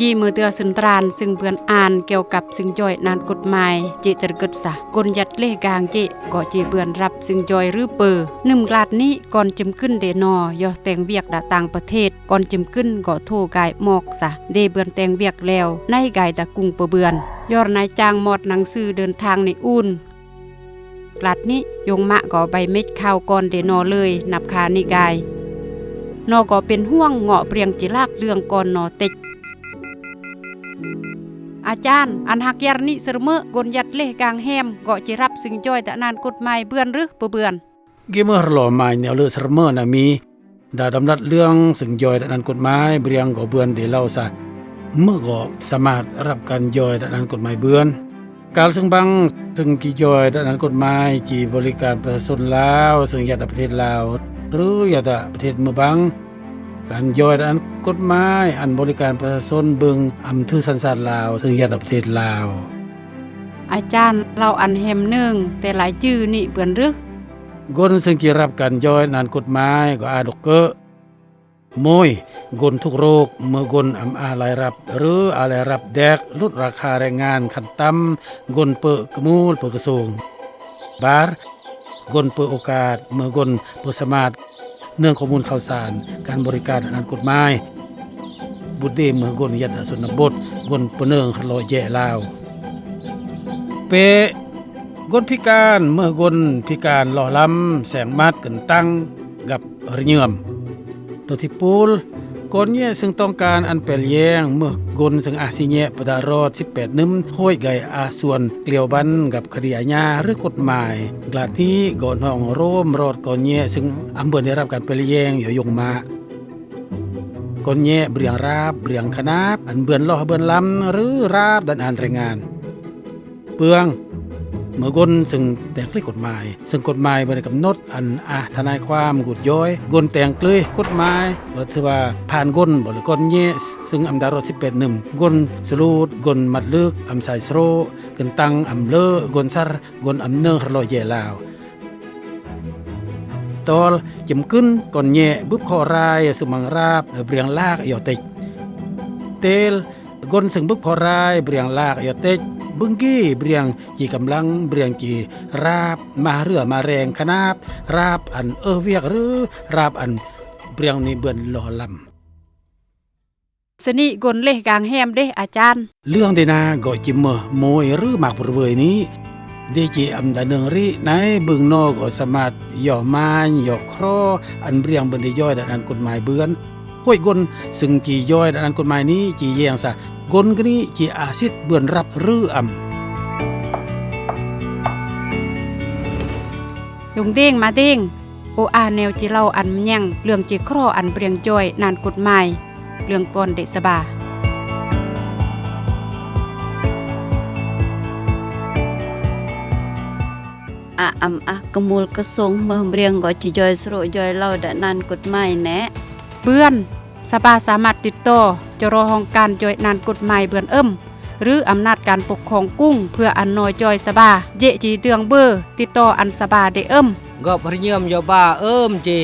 ยีมือเตือสุนทรานซึ่งเพื่อนอ่านเกี่ยวกับซึ่งจอยนานกฎหมายจิตรกึดสะกลยัดเลกางจิก็จีเพื่อนรับซึ่งจอยหรือเปอนึ่มกลาดนี้ก่อนจิมขึ้นเดนอยอแต่งเวียกดาต่างประเทศก่อนจิมขึ้นก็โทกายหมอกสะเดเบือนแต่งเวียกแล้วในกายตะกุงเปเบือนยอดนายจ้างหมดหนังสือเดินทางในอุ่นกลาดนี้ยงมะก็ใบเม็ดข้าวก่อนเดนอเลยนับคานิกายนอก็เป็นห่วงเงาะเปรียงจิลากเรื่องก่อนนอเต็กอาจารย์อันหักยารนิเสมอกนยัดเลกางแฮมก็จะรับซึ่งจอยตะนานกฎหมายเบือนหรือเบือนกิเมื่อหล่อหมายแนวเลือเสมอนะมีดาดำรัดเรื่องซึ่งจอยตะนานกฎหมายเบียงก็เบือนเดเล่าซะเมื่อก็สามารถรับการจอยตะนานกฎหมายเบือนการซึ่งบางซึ่งกี่จอยตะนานกฎหมายจีบริการประชาชนลาวซึ่งอยากประเทศลาวหรืออยากประเทศเมืองบางการย่อยอันกฎหมายอันบริการประชาชนเบิงอำเภอสันสาดลาวซึ่งญาติประเทศลาวอาจารย์เราอันแฮมนึงแต่หลายชื่อนี่เปื่อนหรือก้นซึ่งกี่รับการย่อยอันกฎหมายก็อาดกเกอมวยกนทุกโรคเมื่อกนอำอาลายรับหรืออาลายรับแดกลดราคาแรงงานขั้นต่ำกนเปกมูลเปกระทรวงบาร์กนเปโอกาสเมื่อกนเปสมาร์ทเนื่องข้อมูลข่าวสารการบริการอันกฎหมายบุตรเดเมื่อกนยัดสนบทกนปเนืองขลอยแย่ลาวเปกนพิการเมื่อกนพิการหล่อล้ำแสงมัดกันตั้งกับระเยื่อมตัวที่ปูลกนเนี่ยซึ่งต้องการอันแปลแยงเมื่อกนซึ่งอาสิแยปดารอด18นึมห้อยไก่อาส่วนเกลียวบันกับคดีอาญาหรือกฎหมายกลาดนี้ก่อนห้องโรมรอดกนเนี่ยซึ่งอำเภอได้รับการแปลแยงอยู่ยงมากนเนี่ยเบียงราบเบียงคณาบอันเบือนล่อเบือนล้ำหรือราบดันอ่านรายงานเปืองเมื่อกนซึ่งแต่งกล้กฎหมายซึ่งกฎหมายบ่ได้กำหนดอันทนายความกุดย้อยกนแต่งกล้กฎหมายก็ถือว่าผ่านกนบ่หรือกนเยซึ่งอำดารถ18นึมกนสรูดกนมัดลึกอำสายโซรกนตังอำเลอกนซัรกนอำเนืองรอเยลาวตอลจิมขึ้นกนเยบึบคอรายสมังราบเบรียงลากยอติเตลกนซึ่งบึบคอรายเบรียงลากยอติบึงกี้เบียงจีกำลังเบียงจีราบมาเรือมาแรงคณาบราบอันเวียกหรือราบอันเบียงนี่เบือนหล่อลสนิกนเลกางแฮมเด้อาจารย์เรื่องเดนาก็จิมโมยหรือหมากบริเวณนี้เดจีอำดาเนืองริในบึงนอกก็สามารถย่อมานย่อครออันเบียงเบิ่นได้ย่อยด้านกฎหมายเบือนห้วยกนซึ่งจีย่อยด้านกฎหมายนี้จีแยงซะกนกนี้จีอาศิษเบือนรับหรือยงเด้งมาเด้งโออาแนวจิเล่าอันยังเรื่องจิครออันเปรียงจอยนานกฎหมายเรื่องก่อนเดสบากมูลกระทรวงเมืองเรียงก็จะย่อยสรุย่อยเล่าดะนานกฎหมายแนะเบือนสภาสามารถติดต่อจรห้องการจอยนานกฎหมายเบือนหรืออำนาจการปกครองกุ้งเพื่ออันน้อยจอยสบาเจจีเตืองเบอร์ติดต่ออันสบาเดก็พระเยี่ยมยาบ้าจี